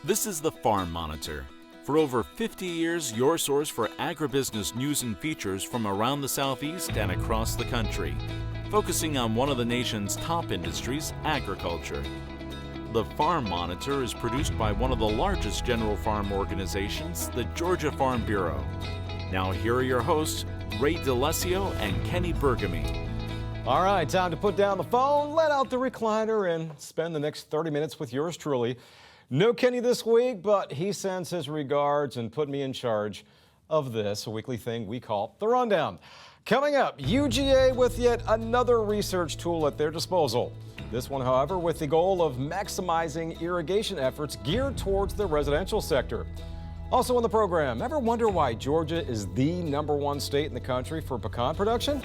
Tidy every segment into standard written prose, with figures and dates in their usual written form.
This is the Farm Monitor. For over 50 years, your source for agribusiness news and features from around the Southeast and across the country, focusing on one of the nation's top industries, agriculture. The Farm Monitor is produced by one of the largest general farm organizations, the Georgia Farm Bureau. Now here are your hosts, Ray DeLessio and Kenny Bergamy. All right, time to put down the phone, let out the recliner, and spend the next 30 minutes with yours truly. No Kenny this week, but he sends his regards and put me in charge of this, a weekly thing we call The Rundown. Coming up, UGA with yet another research tool at their disposal. This one, however, with the goal of maximizing irrigation efforts geared towards the residential sector. Also on the program, ever wonder why Georgia is the #1 state in the country for pecan production?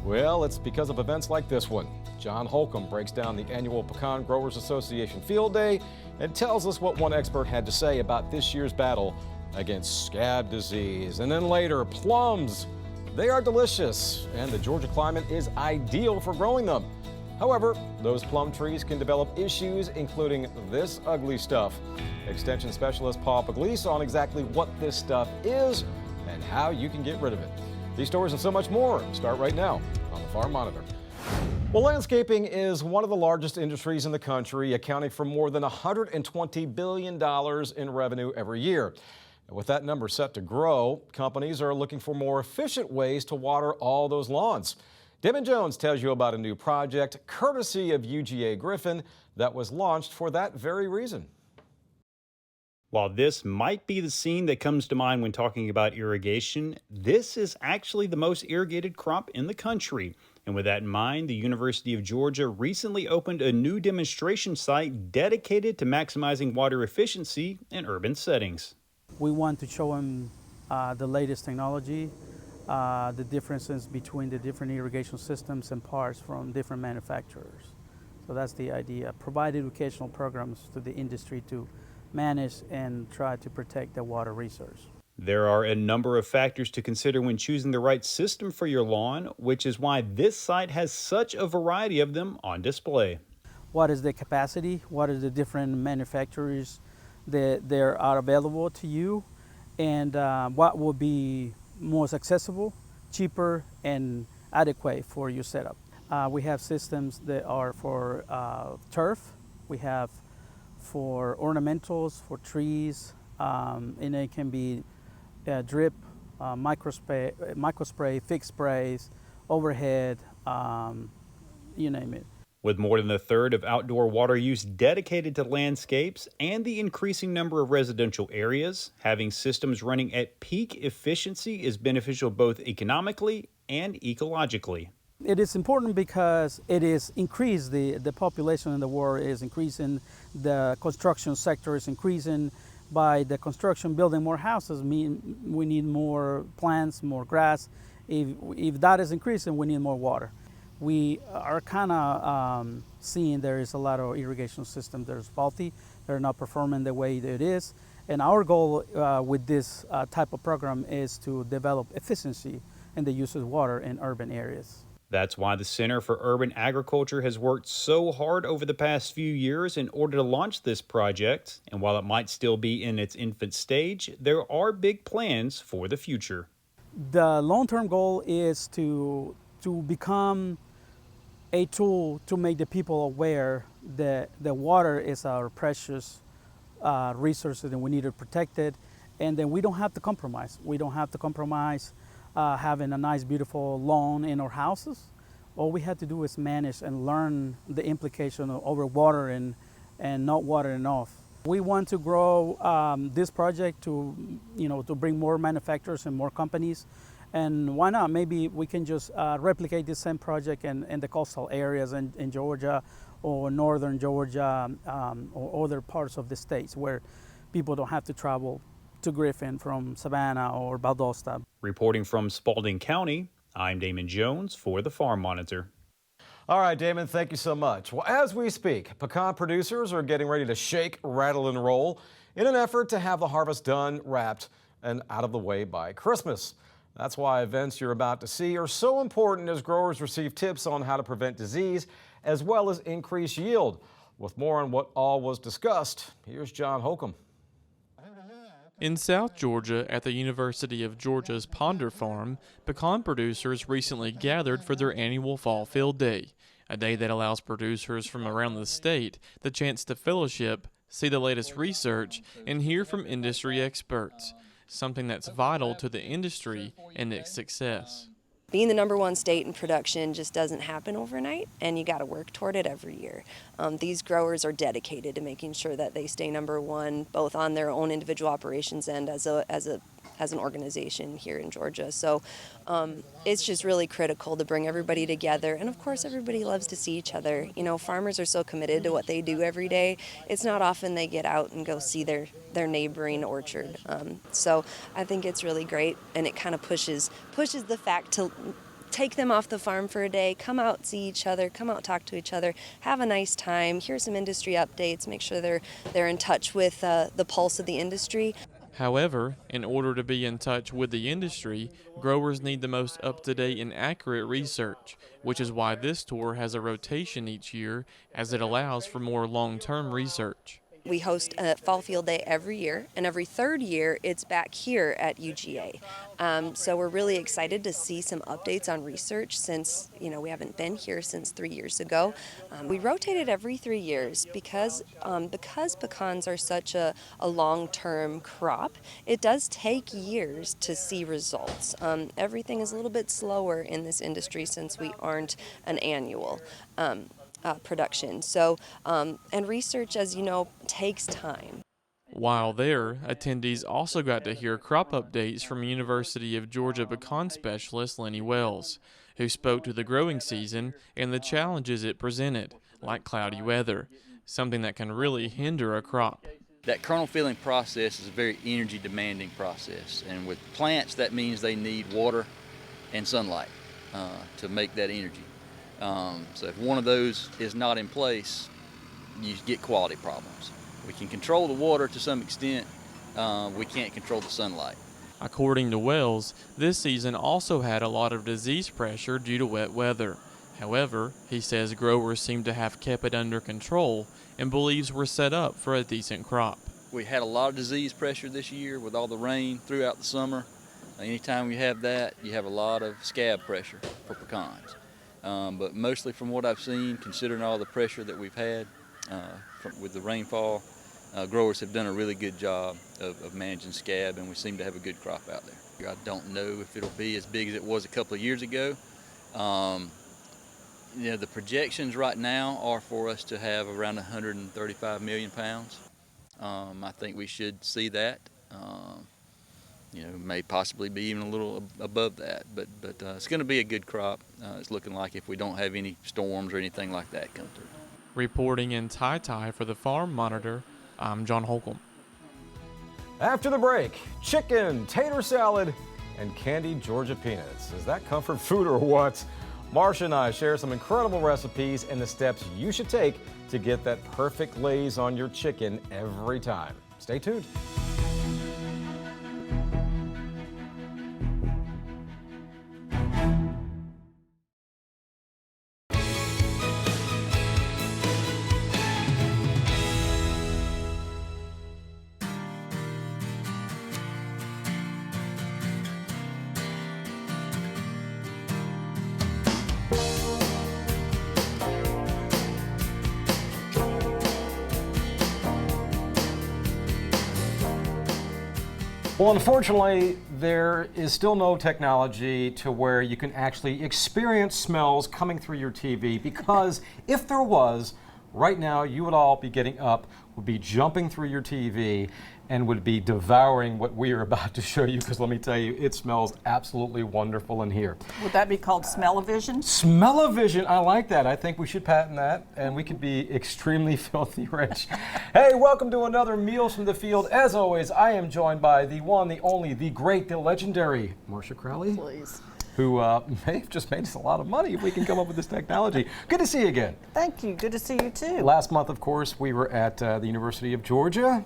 Well, it's because of events like this one. John Holcomb breaks down the annual Pecan Growers Association Field Day and tells us what one expert had to say about this year's battle against SCAB disease. And then later, plums. They are delicious, and the Georgia climate is ideal for growing them. However, those plum trees can develop issues, including this ugly stuff. Extension specialist Paul Pugliese on exactly what this stuff is and how you can get rid of it. These stories and so much more start right now on the Farm Monitor. Well, landscaping is one of the largest industries in the country, accounting for more than $120 billion in revenue every year. And with that number set to grow, companies are looking for more efficient ways to water all those lawns. Damon Jones tells you about a new project, courtesy of UGA Griffin, that was launched for that very reason. While this might be the scene that comes to mind when talking about irrigation, this is actually the most irrigated crop in the country. And with that in mind, the University of Georgia recently opened a new demonstration site dedicated to maximizing water efficiency in urban settings. We want to show them the latest technology, the differences between the different irrigation systems and parts from different manufacturers. So that's the idea. Provide educational programs to the industry to manage and try to protect the water resource. There are a number of factors to consider when choosing the right system for your lawn, which is why this site has such a variety of them on display. What is the capacity? What are the different manufacturers that are available to you? And what will be most accessible, cheaper, and adequate for your setup? We have systems that are for turf. We have for ornamentals, for trees, and it can be drip, microspray, fixed sprays, overhead, you name it. With more than a third of outdoor water use dedicated to landscapes and the increasing number of residential areas, having systems running at peak efficiency is beneficial both economically and ecologically. It is important because it is increased, the population in the world is increasing, the construction sector is increasing. By the construction, building more houses, we need more plants, more grass. If that is increasing, we need more water. We are kind of seeing there is a lot of irrigation systems that are faulty. They're not performing the way that it is. And our goal with this type of program is to develop efficiency in the use of water in urban areas. That's why the Center for Urban Agriculture has worked so hard over the past few years in order to launch this project. And while it might still be in its infant stage, there are big plans for the future. The long-term goal is to become a tool to make the people aware that the water is our precious resource and we need to protect it. And then we don't have to compromise. We don't have to compromise having a nice, beautiful lawn in our houses. All we have to do is manage and learn the implication of overwatering and not watering enough. We want to grow this project to bring more manufacturers and more companies. And why not? Maybe we can just replicate this same project in the coastal areas in Georgia or northern Georgia or other parts of the states where people don't have to travel to Griffin from Savannah or Valdosta. Reporting from Spalding County, I'm Damon Jones for the Farm Monitor. All right, Damon, thank you so much. Well, as we speak, pecan producers are getting ready to shake, rattle, and roll in an effort to have the harvest done, wrapped, and out of the way by Christmas. That's why events you're about to see are so important as growers receive tips on how to prevent disease as well as increase yield. With more on what all was discussed, here's John Holcomb. In South Georgia, at the University of Georgia's Ponder Farm, pecan producers recently gathered for their annual Fall Field Day, a day that allows producers from around the state the chance to fellowship, see the latest research, and hear from industry experts, something that's vital to the industry and its success. Being the #1 state in production just doesn't happen overnight, and you got to work toward it every year. These growers are dedicated to making sure that they stay #1, both on their own individual operations and as an organization here in Georgia. So it's just really critical to bring everybody together, and of course everybody loves to see each other. You know, farmers are so committed to what they do every day. It's not often they get out and go see their neighboring orchard. So I think it's really great, and it kind of pushes the fact to take them off the farm for a day, come out, see each other, come out, talk to each other, have a nice time, hear some industry updates, make sure they're in touch with the pulse of the industry. However, in order to be in touch with the industry, growers need the most up-to-date and accurate research, which is why this tour has a rotation each year, as it allows for more long-term research. We host a Fall Field Day every year, and every third year it's back here at UGA. So we're really excited to see some updates on research since, you know, we haven't been here since 3 years ago. We rotate it every 3 years because pecans are such a long-term crop. It does take years to see results. Everything is a little bit slower in this industry since we aren't an annual production. So, and research, as you know, takes time. While there, attendees also got to hear crop updates from University of Georgia pecan specialist Lenny Wells, who spoke to the growing season and the challenges it presented, like cloudy weather, something that can really hinder a crop. That kernel filling process is a very energy demanding process, and with plants that means they need water and sunlight to make that energy. So if one of those is not in place, you get quality problems. We can control the water to some extent, we can't control the sunlight. According to Wells, this season also had a lot of disease pressure due to wet weather. However, he says growers seem to have kept it under control and believes we're set up for a decent crop. We had a lot of disease pressure this year with all the rain throughout the summer. Anytime you have that, you have a lot of SCAB pressure for pecans. But mostly from what I've seen, considering all the pressure that we've had with the rainfall, growers have done a really good job of managing SCAB, and we seem to have a good crop out there. I don't know if it'll be as big as it was a couple of years ago. You know, the projections right now are for us to have around 135 million pounds. I think we should see that. You know, may possibly be even a little above that, but it's going to be a good crop. It's looking like if we don't have any storms or anything like that come through. Reporting in Tai for the Farm Monitor, I'm John Holcomb. After the break, chicken, tater salad, and candied Georgia peanuts. Is that comfort food or what? Marcia and I share some incredible recipes and the steps you should take to get that perfect glaze on your chicken every time. Stay tuned. Well, unfortunately, there is still no technology to where you can actually experience smells coming through your TV, because if there was, right now you would all be getting up, would be jumping through your TV, and would be devouring what we are about to show you, because let me tell you, it smells absolutely wonderful in here. Would that be called smell-o-vision? Smell-o-vision, I like that. I think we should patent that, and we could be extremely filthy rich. Hey, welcome to another Meals from the Field. As always, I am joined by the one, the only, the great, the legendary Marcia Crowley. Please. Who may have just made us a lot of money if we can come up with this technology. Good to see you again. Thank you. Good to see you too. Last month, of course, we were at the University of Georgia.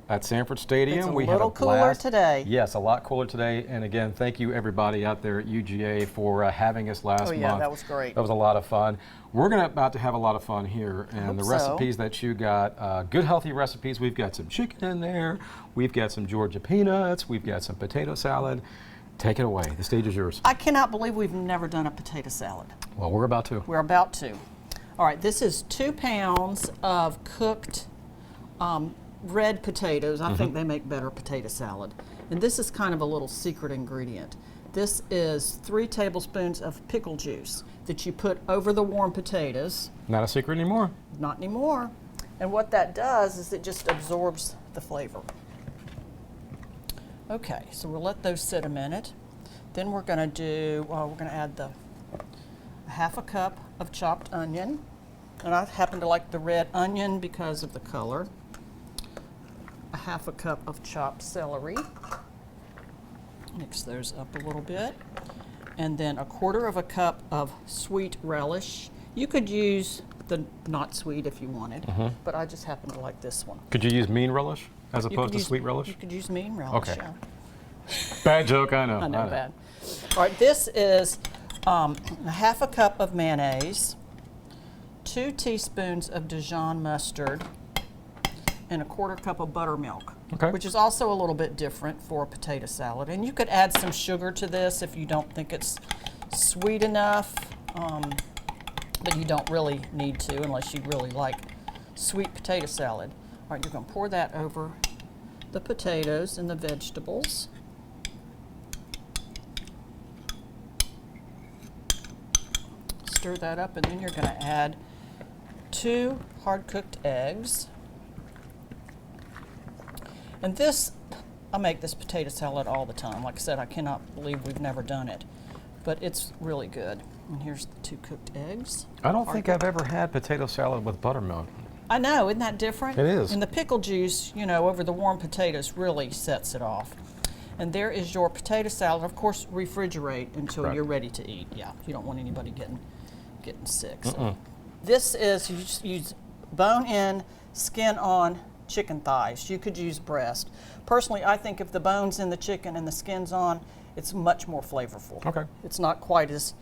at Sanford Stadium. It's a We little had a cooler blast today. Yes, a lot cooler today. And again, thank you everybody out there at UGA for having us last month. Oh yeah, that was great. That was a lot of fun. We're about to have a lot of fun here, and the recipes that you got, good healthy recipes. We've got some chicken in there. We've got some Georgia peanuts. We've got some potato salad. Take it away. The stage is yours. I cannot believe we've never done a potato salad. Well, we're about to. We're about to. All right, this is 2 pounds of cooked red potatoes. I think they make better potato salad. And this is kind of a little secret ingredient. This is 3 tablespoons of pickle juice that you put over the warm potatoes. Not a secret anymore. Not anymore. And what that does is it just absorbs the flavor. Okay, so we'll let those sit a minute. Then we're going to do, we're going to add the 1/2 cup of chopped onion. And I happen to like the red onion because of the color. 1/2 cup of chopped celery. Mix those up a little bit. And then 1/4 cup of sweet relish. You could use the not sweet if you wanted, but I just happen to like this one. Could you use mean relish as opposed to sweet relish? You could use mean relish, Okay. yeah. Bad joke, I know. I know, bad. All right, this is 1/2 cup of mayonnaise, 2 teaspoons of Dijon mustard, and 1/4 cup of buttermilk, which is also a little bit different for a potato salad. And you could add some sugar to this if you don't think it's sweet enough, but you don't really need to unless you really like sweet potato salad. All right, you're going to pour that over the potatoes and the vegetables. Stir that up, and then you're going to add 2 hard-cooked eggs. And this, I make this potato salad all the time. Like I said, I cannot believe we've never done it, but it's really good. And here's the 2 cooked eggs. I don't think I've ever had potato salad with buttermilk. I know, isn't that different? It is. And the pickle juice, you know, over the warm potatoes really sets it off. And there is your potato salad. Of course, refrigerate until you're ready to eat. Yeah, you don't want anybody getting sick. So. This is, you just use bone-in, skin-on chicken thighs. You could use breast. Personally, I think if the bone's in the chicken and the skin's on, it's much more flavorful. Okay. It's not quite as,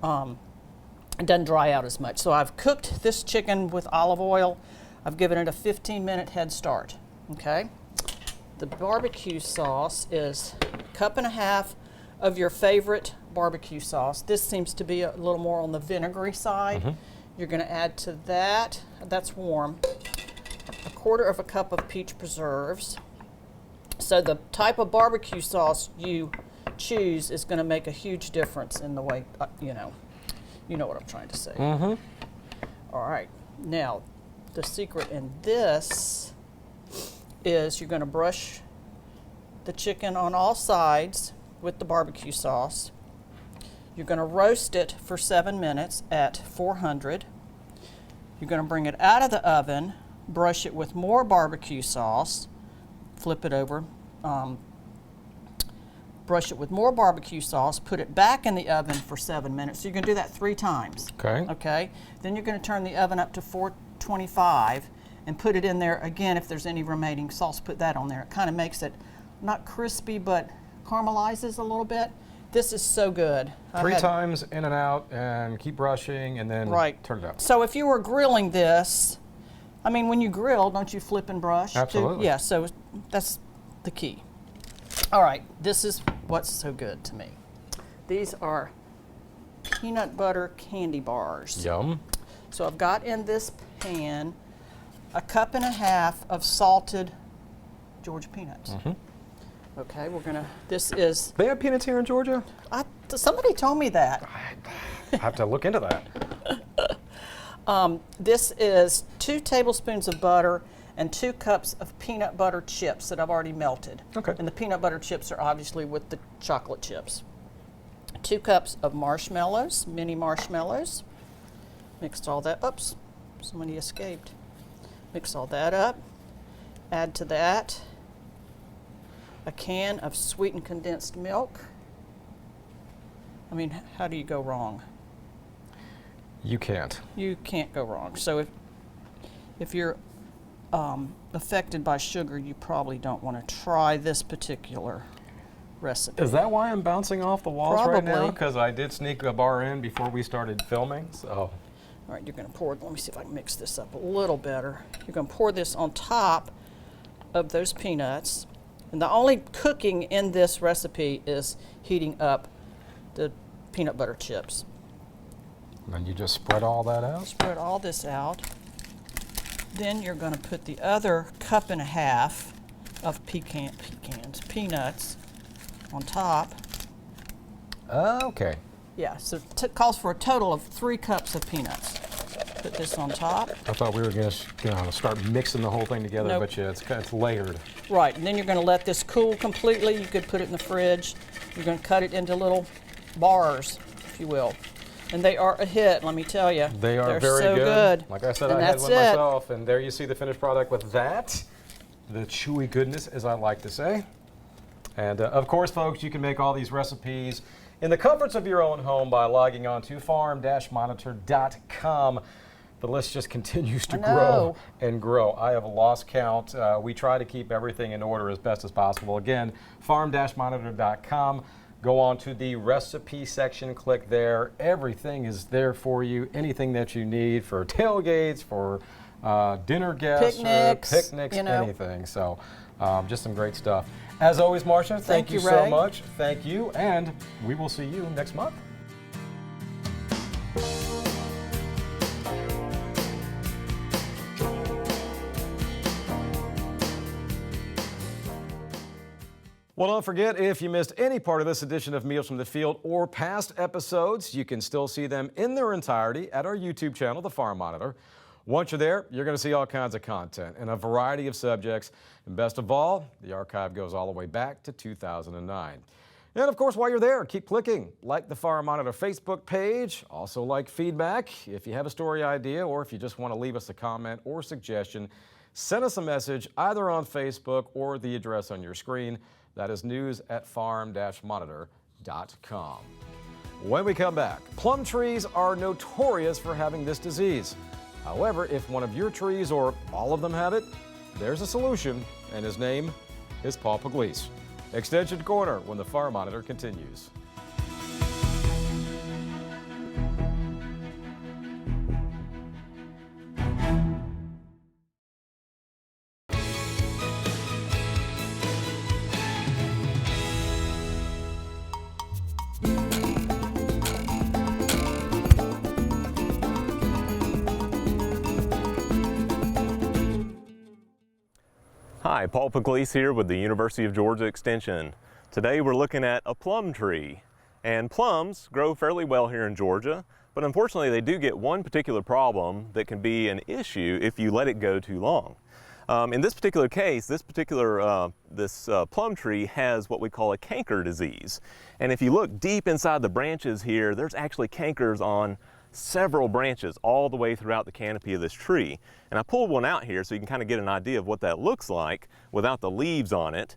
it doesn't dry out as much. So I've cooked this chicken with olive oil. I've given it a 15-minute head start, okay? The barbecue sauce is 1.5 cups of your favorite barbecue sauce. This seems to be a little more on the vinegary side. You're going to add to that, that's warm, 1/4 cup of peach preserves. So the type of barbecue sauce you choose is going to make a huge difference in the way, you know what I'm trying to say. All right, now the secret in this is you're going to brush the chicken on all sides with the barbecue sauce. You're going to roast it for 7 minutes at 400. You're going to bring it out of the oven, brush it with more barbecue sauce, flip it over, brush it with more barbecue sauce, put it back in the oven for 7 minutes. So you're going to do that 3 times. Okay. Okay. Then you're going to turn the oven up to 425 and put it in there again. If there's any remaining sauce, put that on there. It kind of makes it not crispy, but caramelizes a little bit. This is so good. 3 times in and out, and keep brushing, and then turn it up. So if you were grilling this, I mean, when you grill, don't you flip and brush? Absolutely. Yeah, so that's the key. All right, this is what's so good to me. These are peanut butter candy bars. Yum. So I've got in this pan 1.5 cups of salted Georgia peanuts. Okay, we're gonna, this is... They have peanuts here in Georgia? Somebody told me that. I have to look into that. This is 2 tablespoons of butter and 2 cups of peanut butter chips that I've already melted. Okay. And the peanut butter chips are obviously with the chocolate chips. 2 cups of marshmallows, mini marshmallows. Mixed all that, oops, somebody escaped. Mix all that up. Add to that a can of sweetened condensed milk. I mean, how do you go wrong? You can't. You can't go wrong. So if you're affected by sugar, you probably don't want to try this particular recipe. Is that why I'm bouncing off the walls right now? Probably. Because I did sneak a bar in before we started filming, so. All right, you're going to pour, let me see if I can mix this up a little better. You're going to pour this on top of those peanuts. And the only cooking in this recipe is heating up the peanut butter chips. And you just spread all that out? Spread all this out. Then you're going to put the other 1.5 cups of peanuts on top. Okay. Yeah, so it calls for a total of 3 cups of peanuts. Put this on top. I thought we were going to start mixing the whole thing together, Nope. but yeah, it's layered. Right, and then you're going to let this cool completely. You could put it in the fridge. You're going to cut it into little bars, if you will. And they are a hit, let me tell you. They are They're very so good. Like I said, And I had that's one it. myself, and there you see the finished product with that. The chewy goodness, as I like to say. And of course, folks, you can make all these recipes in the comforts of your own home by logging on to farm-monitor.com. The list just continues to grow and grow. I have lost count. We try to keep everything in order as best as possible. Again, farm-monitor.com. Go on to the recipe section, click there. Everything is there for you. Anything that you need for tailgates, for dinner guests, picnics, you know. anything. So just some great stuff. As always, Marcia, thank you so Ray. much. Thank you, and we will see you next month. Well, don't forget, if you missed any part of this edition of Meals from the Field or past episodes, you can still see them in their entirety at our YouTube channel, The Farm Monitor. Once you're there, you're going to see all kinds of content and a variety of subjects. And best of all, the archive goes all the way back to 2009. And of course, while you're there, keep clicking. Like the Farm Monitor Facebook page. Also like feedback. If you have a story idea or if you just want to leave us a comment or suggestion, send us a message either on Facebook or the address on your screen. That is news@farm-monitor.com. When we come back, plum trees are notorious for having this disease. However, if one of your trees or all of them have it, there's a solution, and his name is Paul Pugliese. Extension Corner when the Farm Monitor continues. Hi, Paul Pugliese here with the University of Georgia Extension. Today we're looking at a plum tree. And plums grow fairly well here in Georgia, but unfortunately they do get one particular problem that can be an issue if you let it go too long. In this particular case, this plum tree has what we call a canker disease. And if you look deep inside the branches here, there's actually cankers on several branches all the way throughout the canopy of this tree. And I pulled one out here so you can kind of get an idea of what that looks like without the leaves on it.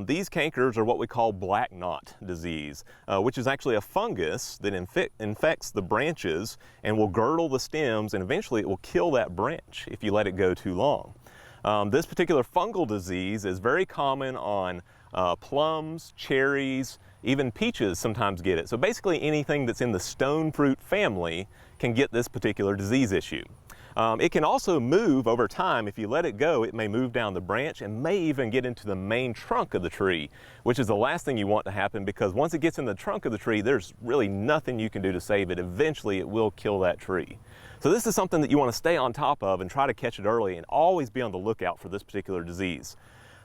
These cankers are what we call black knot disease, which is actually a fungus that infects the branches and will girdle the stems, and eventually it will kill that branch if you let it go too long. This particular fungal disease is very common on plums, cherries, even peaches sometimes get it. So basically anything that's in the stone fruit family can get this particular disease issue. It can also move over time. If you let it go, it may move down the branch and may even get into the main trunk of the tree, which is the last thing you want to happen, because once it gets in the trunk of the tree, there's really nothing you can do to save it. Eventually it will kill that tree. So this is something that you want to stay on top of and try to catch it early, and always be on the lookout for this particular disease.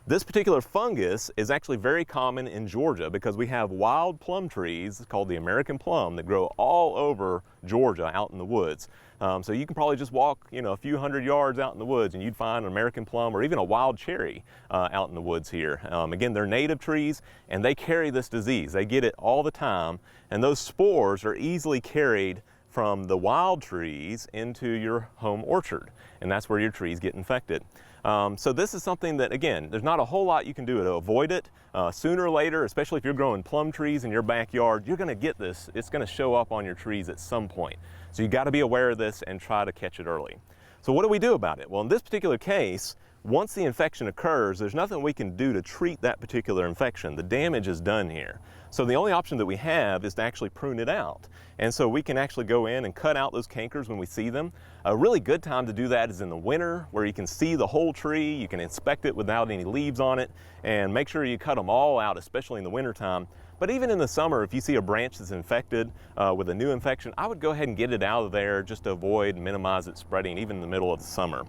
This particular fungus is actually very common in Georgia because we have wild plum trees called the American plum that grow all over Georgia out in the woods. So you can probably just walk, a few hundred yards out in the woods and you'd find an American plum or even a wild cherry out in the woods here. Again, they're native trees and they carry this disease. They get it all the time, and those spores are easily carried from the wild trees into your home orchard, and that's where your trees get infected. So this is something that, again, there's not a whole lot you can do to avoid it. Sooner or later, especially if you're growing plum trees in your backyard, you're going to get this. It's going to show up on your trees at some point. So you got to be aware of this and try to catch it early. So what do we do about it? Well, in this particular case, once the infection occurs, there's nothing we can do to treat that particular infection. The damage is done here. So the only option that we have is to actually prune it out. And so we can actually go in and cut out those cankers when we see them. A really good time to do that is in the winter, where you can see the whole tree, you can inspect it without any leaves on it, and make sure you cut them all out, especially in the wintertime. But even in the summer, if you see a branch that's infected with a new infection, I would go ahead and get it out of there just to avoid and minimize it spreading even in the middle of the summer.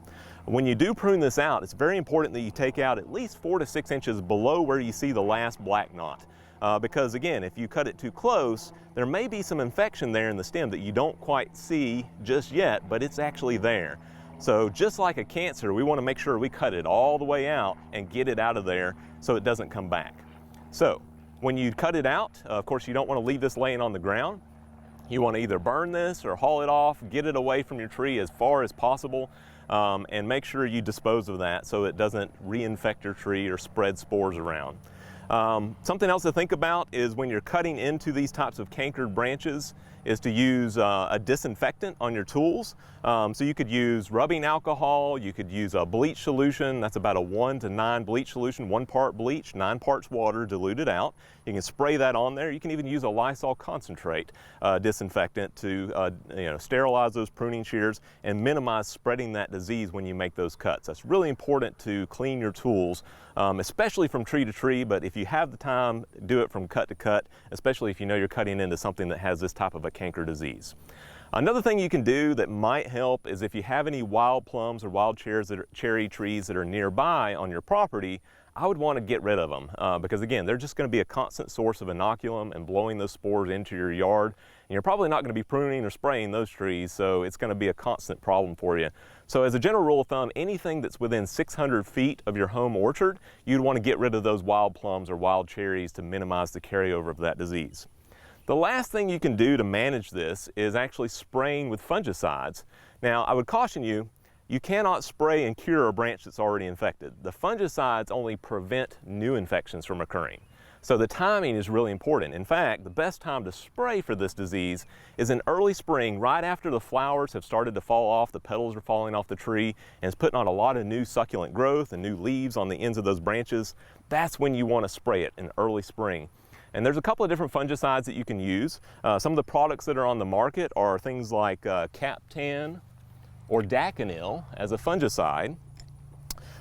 When you do prune this out, it's very important that you take out at least 4 to 6 inches below where you see the last black knot. Because again, if you cut it too close, there may be some infection there in the stem that you don't quite see just yet, but it's actually there. So just like a cancer, we want to make sure we cut it all the way out and get it out of there so it doesn't come back. So when you cut it out, of course you don't want to leave this laying on the ground. You want to either burn this or haul it off, get it away from your tree as far as possible, and make sure you dispose of that so it doesn't reinfect your tree or spread spores around. Something else to think about is when you're cutting into these types of cankered branches is to use a disinfectant on your tools. So you could use rubbing alcohol, you could use a bleach solution. That's about a 1 to 9 bleach solution, 1 part bleach, 9 parts water diluted out. You can spray that on there. You can even use a Lysol concentrate disinfectant to sterilize those pruning shears and minimize spreading that disease when you make those cuts. That's really important to clean your tools, especially from tree to tree, but if you have the time, do it from cut to cut, especially if you know you're cutting into something that has this type of a canker disease. Another thing you can do that might help is if you have any wild plums or wild cherry trees that are nearby on your property, I would want to get rid of them because again, they're just going to be a constant source of inoculum and blowing those spores into your yard. And you're probably not going to be pruning or spraying those trees, so it's going to be a constant problem for you. So as a general rule of thumb, anything that's within 600 feet of your home orchard, you'd want to get rid of those wild plums or wild cherries to minimize the carryover of that disease. The last thing you can do to manage this is actually spraying with fungicides. Now, I would caution you, you cannot spray and cure a branch that's already infected. The fungicides only prevent new infections from occurring. So the timing is really important. In fact, the best time to spray for this disease is in early spring, right after the flowers have started to fall off, the petals are falling off the tree, and it's putting on a lot of new succulent growth and new leaves on the ends of those branches. That's when you want to spray it, in early spring. And there's a couple of different fungicides that you can use. Some of the products that are on the market are things like Captan or Daconil as a fungicide.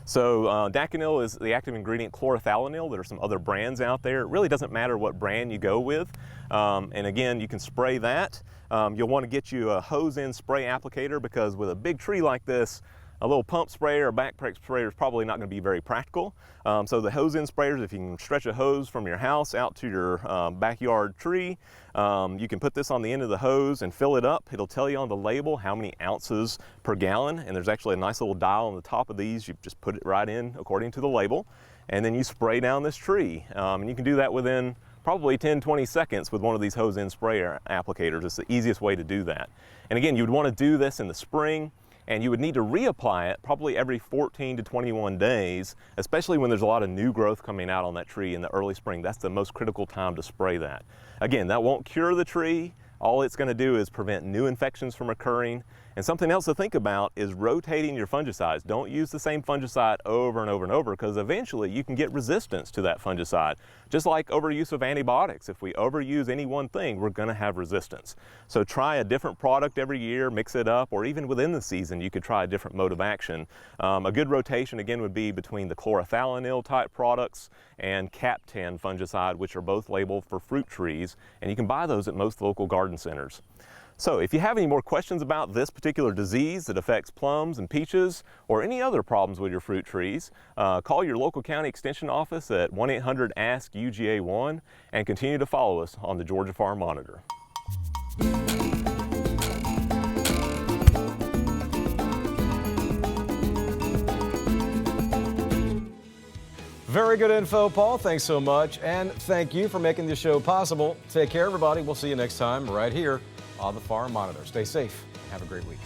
So Daconil is the active ingredient chlorothalonil. There are some other brands out there. It really doesn't matter what brand you go with. And again, you can spray that. You'll want to get you a hose-end spray applicator because with a big tree like this, a little pump sprayer or backpack sprayer is probably not going to be very practical. So the hose-end sprayers, if you can stretch a hose from your house out to your backyard tree, you can put this on the end of the hose and fill it up. It'll tell you on the label how many ounces per gallon, and there's actually a nice little dial on the top of these. You just put it right in according to the label, and then you spray down this tree. And you can do that within probably 10-20 seconds with one of these hose-end sprayer applicators. It's the easiest way to do that. And again, you would want to do this in the spring, and you would need to reapply it probably every 14 to 21 days, especially when there's a lot of new growth coming out on that tree in the early spring. That's the most critical time to spray that. Again, that won't cure the tree. All it's going to do is prevent new infections from occurring. And something else to think about is rotating your fungicides. Don't use the same fungicide over and over and over because eventually you can get resistance to that fungicide. Just like overuse of antibiotics. If we overuse any one thing, we're going to have resistance. So try a different product every year, mix it up, or even within the season you could try a different mode of action. A good rotation again would be between the chlorothalonil type products and Captan fungicide, which are both labeled for fruit trees, and you can buy those at most local garden centers. So if you have any more questions about this particular disease that affects plums and peaches or any other problems with your fruit trees, call your local county extension office at 1-800-ASK-UGA1 and continue to follow us on the Georgia Farm Monitor. Very good info, Paul. Thanks so much. And thank you for making this show possible. Take care, everybody. We'll see you next time right here on the Farm Monitor. Stay safe. Have a great week.